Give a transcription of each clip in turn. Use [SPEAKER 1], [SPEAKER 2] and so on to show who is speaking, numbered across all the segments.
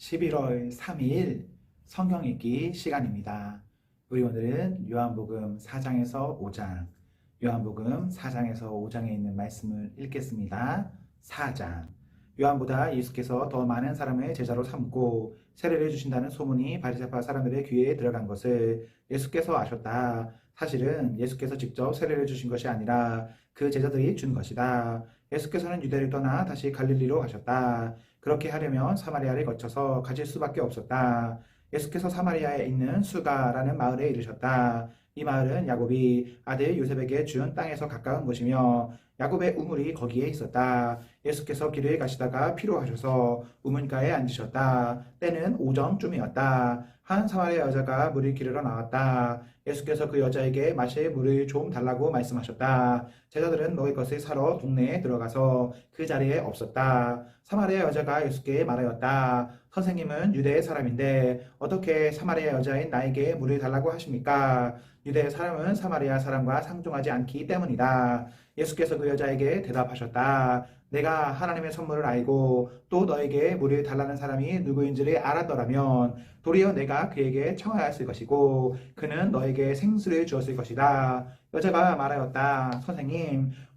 [SPEAKER 1] 11월 3일 성경 읽기 시간입니다. 우리 오늘은 요한복음 4장에서 5장, 요한복음 4장에서 5장에 있는 말씀을 읽겠습니다. 4장. 요한보다 예수께서 더 많은 사람을 제자로 삼고 세례를 주신다는 소문이 바리새파 사람들의 귀에 들어간 것을 예수께서 아셨다. 사실은 예수께서 직접 세례를 주신 것이 아니라 그 제자들이 준 것이다. 예수께서는 유대를 떠나 다시 갈릴리로 가셨다. 그렇게 하려면 사마리아를 거쳐서 가실 수밖에 없었다. 예수께서 사마리아에 있는 수가라는 마을에 이르셨다. 이 마을은 야곱이 아들 요셉에게 준 땅에서 가까운 곳이며 야곱의 우물이 거기에 있었다. 예수께서 길을 가시다가 피로하셔서 우물가에 앉으셨다. 때는 오정쯤이었다. 한 사마리아 여자가 물을 기르러 나왔다. 예수께서 그 여자에게 마실 물을 좀 달라고 말씀하셨다. 제자들은 먹을 것을 사러 동네에 들어가서 그 자리에 없었다. 사마리아 여자가 예수께 말하였다. 선생님은 유대 사람인데 어떻게 사마리아 여자인 나에게 물을 달라고 하십니까? 유대 사람은 사마리아 사람과 상종하지 않기 때문이다. 예수께서 그 여자에게 대답하셨다. 내가 하나님의 선물을 알고 또 너에게 물을 달라는 사람이 누구인지를 알았더라면 도리어 내가 그에게 청하였을 것이고 그는 너에게 생수를 주었을 것이다. 여자가 말하였다.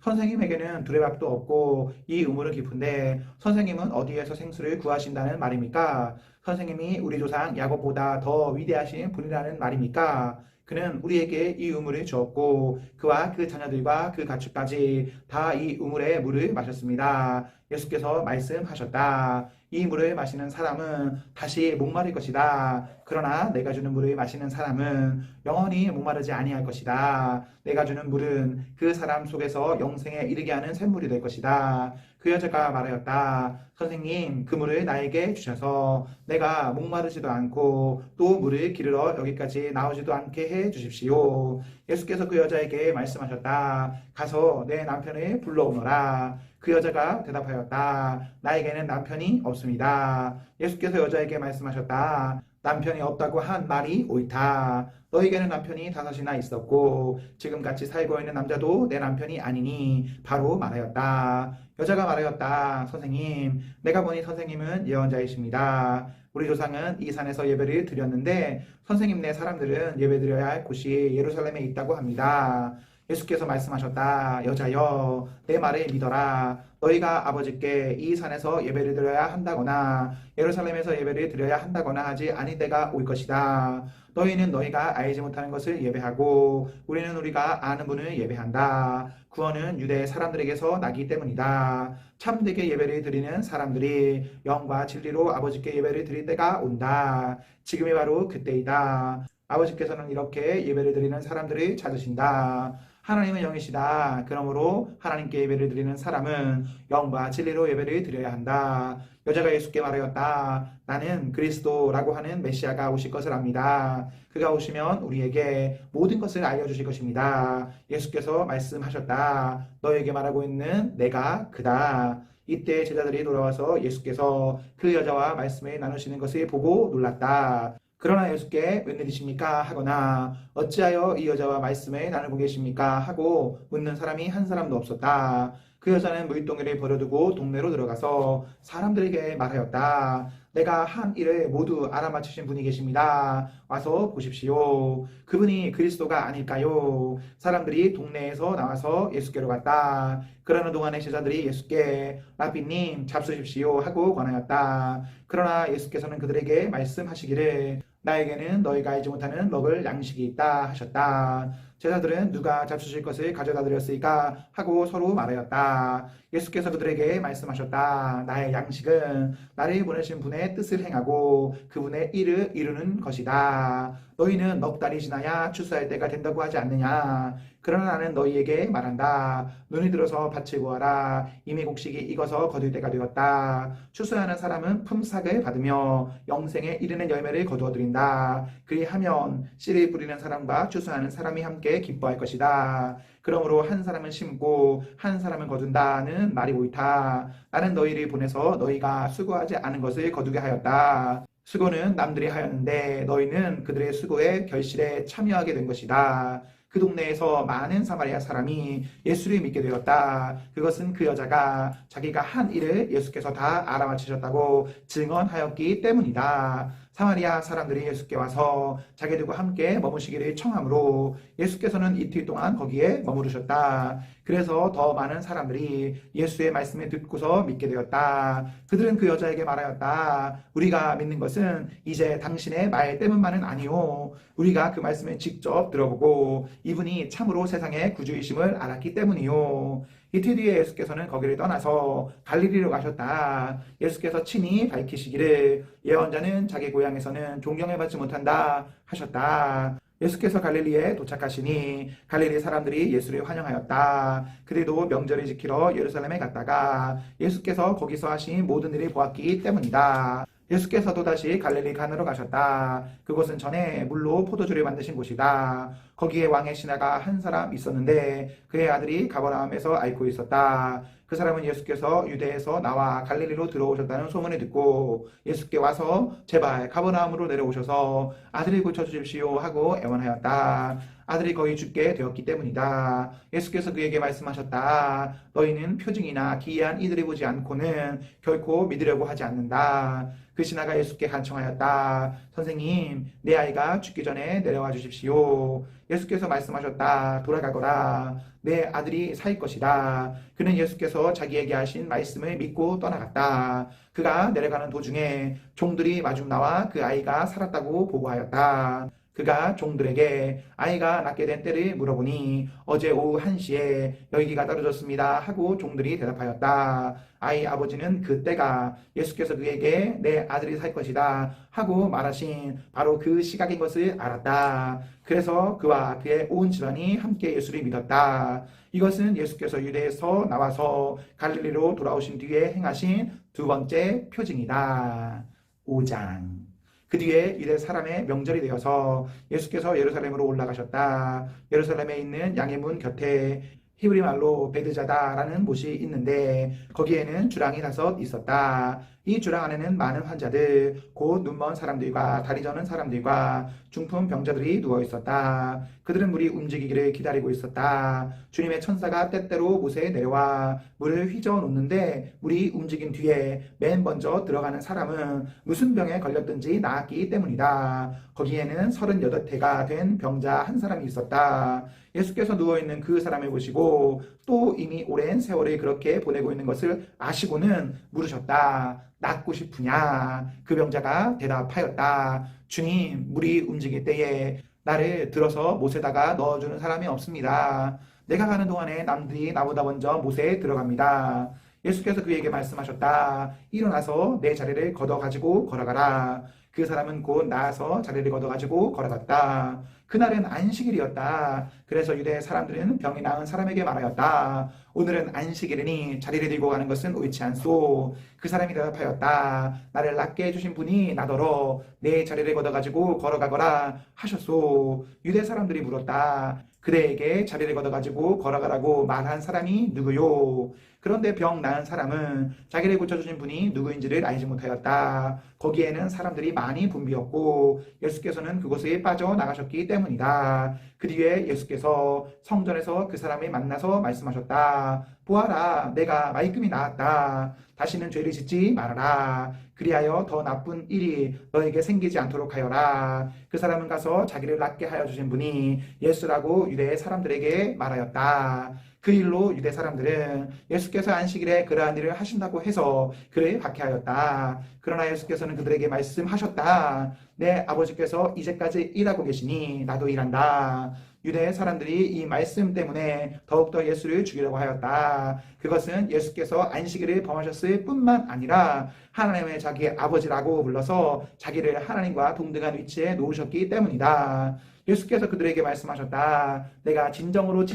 [SPEAKER 1] 선생님에게는 두레박도 없고 이 우물은 깊은데 선생님은 어디에서 생수를 구하신다는 말입니까? 선생님이 우리 조상 야곱보다 더 위대하신 분이라는 말입니까? 그는 우리에게 이 우물을 주었고 그와 그 자녀들과 그 가축까지 다 이 우물의 물을 마셨습니다. 예수께서 말씀하셨다. 이 물을 마시는 사람은 다시 목마를 것이다. 그러나 내가 주는 물을 마시는 사람은 영원히 목마르지 아니할 것이다. 내가 주는 물은 그 사람 속에서 영생에 이르게 하는 샘물이 될 것이다. 그 여자가 말하였다. 선생님, 그 물을 나에게 주셔서 내가 목마르지도 않고 또 물을 기르러 여기까지 나오지도 않게 해 주십시오. 예수께서 그 여자에게 말씀하셨다. 가서 내 남편을 불러오너라. 그 여자가 대답하였다. 나에게는 남편이 없습니다. 예수께서 여자에게 말씀하셨다. 남편이 없다고 한 말이 옳다. 너에게는 남편이 5이나 있었고 지금 같이 살고 있는 남자도 내 남편이 아니니 바로 말하였다. 여자가 말하였다. 선생님, 내가 보니 선생님은 예언자이십니다. 우리 조상은 이 산에서 예배를 드렸는데 선생님네 사람들은 예배드려야 할 곳이 예루살렘에 있다고 합니다. 예수께서 말씀하셨다. 여자여, 내 말을 믿어라. 너희가 아버지께 이 산에서 예배를 드려야 한다거나 예루살렘에서 예배를 드려야 한다거나 하지 아니 때가 올 것이다. 너희는 너희가 알지 못하는 것을 예배하고 우리는 우리가 아는 분을 예배한다. 구원은 유대 사람들에게서 나기 때문이다. 참되게 예배를 드리는 사람들이 영과 진리로 아버지께 예배를 드릴 때가 온다. 지금이 바로 그때이다. 아버지께서는 이렇게 예배를 드리는 사람들을 찾으신다. 하나님은 영이시다. 그러므로 하나님께 예배를 드리는 사람은 영과 진리로 예배를 드려야 한다. 여자가 예수께 말하였다. 나는 그리스도라고 하는 메시아가 오실 것을 압니다. 그가 오시면 우리에게 모든 것을 알려주실 것입니다. 예수께서 말씀하셨다. 너에게 말하고 있는 내가 그다. 이때 제자들이 돌아와서 예수께서 그 여자와 말씀을 나누시는 것을 보고 놀랐다. 그러나 예수께 웬일이십니까? 하거나 어찌하여 이 여자와 말씀을 나누고 계십니까? 하고 묻는 사람이 한 사람도 없었다. 그 여자는 물동이를 버려두고 동네로 들어가서 사람들에게 말하였다. 내가 한 일을 모두 알아맞히신 분이 계십니다. 와서 보십시오. 그분이 그리스도가 아닐까요? 사람들이 동네에서 나와서 예수께로 갔다. 그러는 동안에 제자들이 예수께 라비님 잡수십시오 하고 권하였다. 그러나 예수께서는 그들에게 말씀하시기를 나에게는 너희가 알지 못하는 먹을 양식이 있다 하셨다. 제자들은 누가 잡수실 것을 가져다 드렸으리까 하고 서로 말하였다. 예수께서 그들에게 말씀하셨다. 나의 양식은 나를 보내신 분의 뜻을 행하고 그분의 일을 이루는 것이다. 너희는 넉 달이 지나야 추수할 때가 된다고 하지 않느냐. 그러나 나는 너희에게 말한다. 눈이 들어서 밭을 구하라. 이미 곡식이 익어서 거둘 때가 되었다. 추수하는 사람은 품삯을 받으며 영생에 이르는 열매를 거두어들인다. 그리하면 씨를 뿌리는 사람과 추수하는 사람이 함께 기뻐할 것이다. 그러므로 한 사람은 심고 한 사람은 거둔다는 말이 옳다. 나는 너희를 보내서 너희가 수고하지 않은 것을 거두게 하였다. 수고는 남들이 하였는데 너희는 그들의 수고의 결실에 참여하게 된 것이다. 그 동네에서 많은 사마리아 사람이 예수를 믿게 되었다. 그것은 그 여자가 자기가 한 일을 예수께서 다 알아맞히셨다고 증언하였기 때문이다. 사마리아 사람들이 예수께 와서 자기들과 함께 머무시기를 청하므로 예수께서는 이틀 동안 거기에 머무르셨다. 그래서 더 많은 사람들이 예수의 말씀을 듣고서 믿게 되었다. 그들은 그 여자에게 말하였다. 우리가 믿는 것은 이제 당신의 말 때문만은 아니오. 우리가 그 말씀을 직접 들어보고 이분이 참으로 세상의 구주이심을 알았기 때문이요. 이틀 뒤에 예수께서는 거기를 떠나서 갈릴리로 가셨다. 예수께서 친히 밝히시기를 예언자는 자기 고향에서는 존경을 받지 못한다 하셨다. 예수께서 갈릴리에 도착하시니 갈릴리 사람들이 예수를 환영하였다. 그들도 명절을 지키러 예루살렘에 갔다가 예수께서 거기서 하신 모든 일을 보았기 때문이다. 예수께서도 다시 갈릴리 간으로 가셨다. 그곳은 전에 물로 포도주를 만드신 곳이다. 거기에 왕의 신하가 한 사람 있었는데 그의 아들이 가버나움에서 앓고 있었다. 그 사람은 예수께서 유대에서 나와 갈릴리로 들어오셨다는 소문을 듣고 예수께 와서 제발 가버나움으로 내려오셔서 아들을 고쳐주십시오 하고 애원하였다. 아들이 거의 죽게 되었기 때문이다. 예수께서 그에게 말씀하셨다. 너희는 표징이나 기이한 이들을 보지 않고는 결코 믿으려고 하지 않는다. 그 신하가 예수께 간청하였다. 선생님, 내 아이가 죽기 전에 내려와 주십시오. 예수께서 말씀하셨다. 돌아가거라. 내 아들이 살 것이다. 그는 예수께서 자기에게 하신 말씀을 믿고 떠나갔다. 그가 내려가는 도중에 종들이 마중 나와 그 아이가 살았다고 보고하였다. 그가 종들에게 아이가 낳게 된 때를 물어보니 어제 오후 1시에 열기가 떨어졌습니다 하고 종들이 대답하였다. 아이 아버지는 그때가 예수께서 그에게 내 아들이 살 것이다 하고 말하신 바로 그 시각인 것을 알았다. 그래서 그와 그의 온 집안이 함께 예수를 믿었다. 이것은 예수께서 유대에서 나와서 갈릴리로 돌아오신 뒤에 행하신 두 번째 표징이다. 5장. 그 뒤에 유대 사람의 명절이 되어서 예수께서 예루살렘으로 올라가셨다. 예루살렘에 있는 양의 문 곁에 히브리 말로 베드자다라는 곳이 있는데 거기에는 주랑이 5 있었다. 이 주랑 안에는 많은 환자들, 곧 눈먼 사람들과 다리 저는 사람들과 중풍 병자들이 누워 있었다. 그들은 물이 움직이기를 기다리고 있었다. 주님의 천사가 때때로 못에 내려와 물을 휘저어 놓는데 물이 움직인 뒤에 맨 먼저 들어가는 사람은 무슨 병에 걸렸든지 나았기 때문이다. 거기에는 38해가 된 병자 한 사람이 있었다. 예수께서 누워있는 그 사람을 보시고 또 이미 오랜 세월을 그렇게 보내고 있는 것을 아시고는 물으셨다. 낫고 싶으냐? 그 병자가 대답하였다. 주님, 물이 움직일 때에 나를 들어서 못에다가 넣어주는 사람이 없습니다. 내가 가는 동안에 남들이 나보다 먼저 못에 들어갑니다. 예수께서 그에게 말씀하셨다. 일어나서 내 자리를 걷어가지고 걸어가라. 그 사람은 곧 나아서 자리를 걷어가지고 걸어갔다. 그날은 안식일이었다. 그래서 유대 사람들은 병이 나은 사람에게 말하였다. 오늘은 안식일이니 자리를 들고 가는 것은 옳지 않소. 그 사람이 대답하였다. 나를 낫게 해주신 분이 나더러 내 자리를 걷어가지고 걸어가거라 하셨소. 유대 사람들이 물었다. 그대에게 자리를 걷어가지고 걸어가라고 말한 사람이 누구요? 그런데 병 나은 사람은 자기를 고쳐주신 분이 누구인지를 알지 못하였다. 거기에는 사람들이 많이 붐비었고 예수께서는 그곳에 빠져나가셨기 때문이다. 그 뒤에 예수께서 성전에서 그 사람을 만나서 말씀하셨다. 보아라, 내가 말끔히 나았다. 다시는 죄를 짓지 말아라. 그리하여 더 나쁜 일이 너에게 생기지 않도록 하여라. 그 사람은 가서 자기를 낫게 하여 주신 분이 예수라고 유대 사람들에게 말하였다. 그 일로 유대 사람들은 예수께서 안식일에 그러한 일을 하신다고 해서 그를 박해하였다. 그러나 예수께서는 그들에게 말씀하셨다. 내 아버지께서 이제까지 일하고 계시니 나도 일한다. 유대 사람들이 이 말씀 때문에 더욱더 예수를 죽이려고 하였다. 그것은 예수께서 안식일을 범하셨을 뿐만 아니라 하나님의 자기 아버지라고 불러서 자기를 하나님과 동등한 위치에 놓으셨기 때문이다. 예수께서 그들에게 말씀하셨다. 내가 진정으로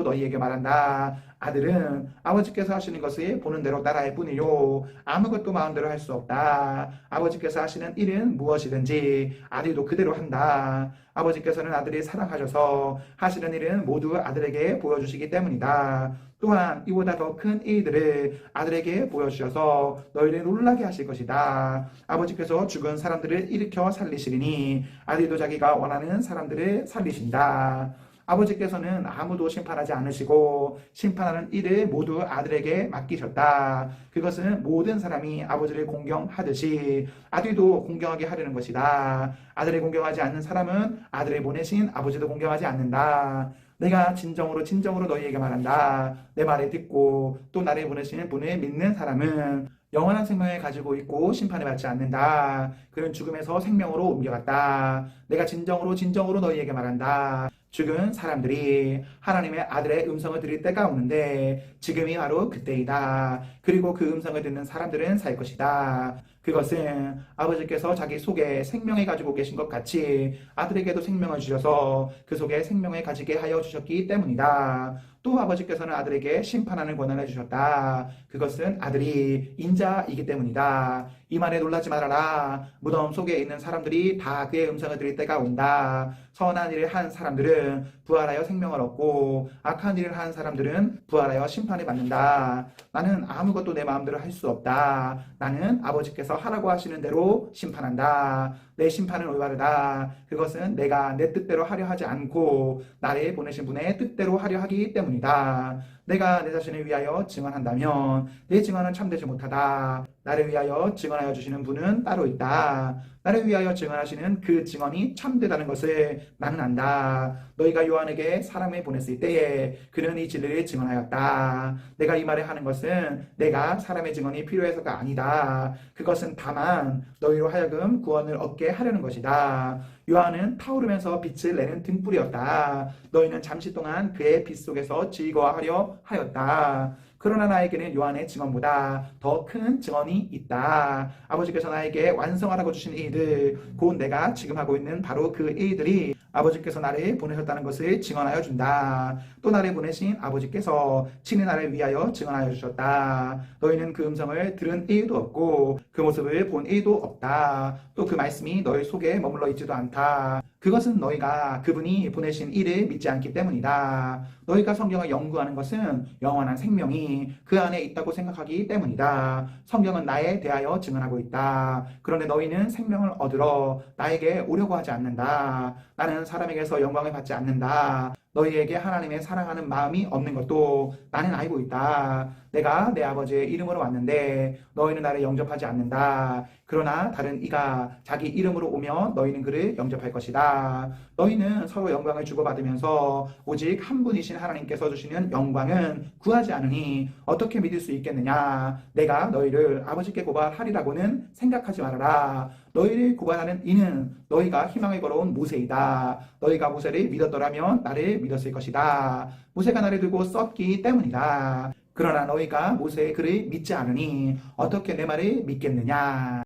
[SPEAKER 1] 너희에게 말한다. 아들은 아버지께서 하시는 것을 보는 대로 따라할 뿐이요 아무것도 마음대로 할 수 없다. 아버지께서 하시는 일은 무엇이든지 아들도 그대로 한다. 아버지께서는 아들을 사랑하셔서 하시는 일은 모두 아들에게 보여주시기 때문이다. 또한 이보다 더 큰 일들을 아들에게 보여주셔서 너희를 놀라게 하실 것이다. 아버지께서 죽은 사람들을 일으켜 살리시리니 아들도 자기가 원하는 사람들을 살리신다. 아버지께서는 아무도 심판하지 않으시고 심판하는 일을 모두 아들에게 맡기셨다. 그것은 모든 사람이 아버지를 공경하듯이 아들도 공경하게 하려는 것이다. 아들을 공경하지 않는 사람은 아들을 보내신 아버지도 공경하지 않는다. 내가 진정으로 너희에게 말한다. 내 말을 듣고 또 나를 보내시는 분을 믿는 사람은 영원한 생명을 가지고 있고 심판을 받지 않는다. 그는 죽음에서 생명으로 옮겨갔다. 내가 진정으로 너희에게 말한다. 죽은 사람들이 하나님의 아들의 음성을 들을 때가 오는데 지금이 바로 그때이다. 그리고 그 음성을 듣는 사람들은 살 것이다. 그것은 아버지께서 자기 속에 생명을 가지고 계신 것 같이 아들에게도 생명을 주셔서 그 속에 생명을 가지게 하여 주셨기 때문이다. 또 아버지께서는 아들에게 심판하는 권한을 주셨다. 그것은 아들이 인자이기 때문이다. 이 말에 놀라지 말아라. 무덤 속에 있는 사람들이 다 그의 음성을 들을 때가 온다. 선한 일을 한 사람들은 부활하여 생명을 얻고 악한 일을 한 사람들은 부활하여 심판을 받는다. 나는 아무것도 내 마음대로 할 수 없다. 나는 아버지께서 하라고 하시는 대로 심판한다. 내 심판은 올바르다. 그것은 내가 내 뜻대로 하려 하지 않고 나를 보내신 분의 뜻대로 하려 하기 때문이다. 내가 내 자신을 위하여 증언한다면 내 증언은 참되지 못하다. 나를 위하여 증언하여 주시는 분은 따로 있다. 나를 위하여 증언하시는 그 증언이 참되다는 것을 나는 안다. 너희가 요한에게 사람을 보냈을 때에 그는 이 진리를 증언하였다. 내가 이 말을 하는 것은 내가 사람의 증언이 필요해서가 아니다. 그것은 다만 너희로 하여금 구원을 얻게 하려는 것이다. 요한은 타오르면서 빛을 내는 등불이었다. 너희는 잠시 동안 그의 빛 속에서 즐거워하려 하였다. 그러나 나에게는 요한의 증언보다 더 큰 증언이 있다. 아버지께서 나에게 완성하라고 주신 일들, 곧 내가 지금 하고 있는 바로 그 일들이 아버지께서 나를 보내셨다는 것을 증언하여 준다. 또 나를 보내신 아버지께서 친히 나를 위하여 증언하여 주셨다. 너희는 그 음성을 들은 일도 없고 그 모습을 본 일도 없다. 또 그 말씀이 너희 속에 머물러 있지도 않다. 그것은 너희가 그분이 보내신 일을 믿지 않기 때문이다. 너희가 성경을 연구하는 것은 영원한 생명이 그 안에 있다고 생각하기 때문이다. 성경은 나에 대하여 증언하고 있다. 그런데 너희는 생명을 얻으러 나에게 오려고 하지 않는다. 나는 사람에게서 영광을 받지 않는다. 너희에게 하나님의 사랑하는 마음이 없는 것도 나는 알고 있다. 내가 내 아버지의 이름으로 왔는데 너희는 나를 영접하지 않는다. 그러나 다른 이가 자기 이름으로 오면 너희는 그를 영접할 것이다. 너희는 서로 영광을 주고받으면서 오직 한 분이신 하나님께서 주시는 영광은 구하지 않으니 어떻게 믿을 수 있겠느냐. 내가 너희를 아버지께 고발하리라고는 생각하지 말아라. 너희를 고발하는 이는 너희가 희망을 걸어온 모세이다. 너희가 모세를 믿었더라면 나를 믿었을 것이다. 모세가 나를 두고 썼기 때문이다. 그러나 너희가 모세의 글을 믿지 않으니 어떻게 내 말을 믿겠느냐.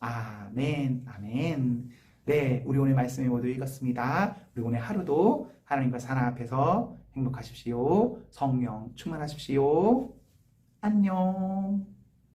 [SPEAKER 1] 아멘, 아멘. 네, 우리 오늘 말씀을 모두 읽었습니다. 우리 오늘 하루도 하나님과 사랑 앞에서 행복하십시오. 성령 충만하십시오. 안녕.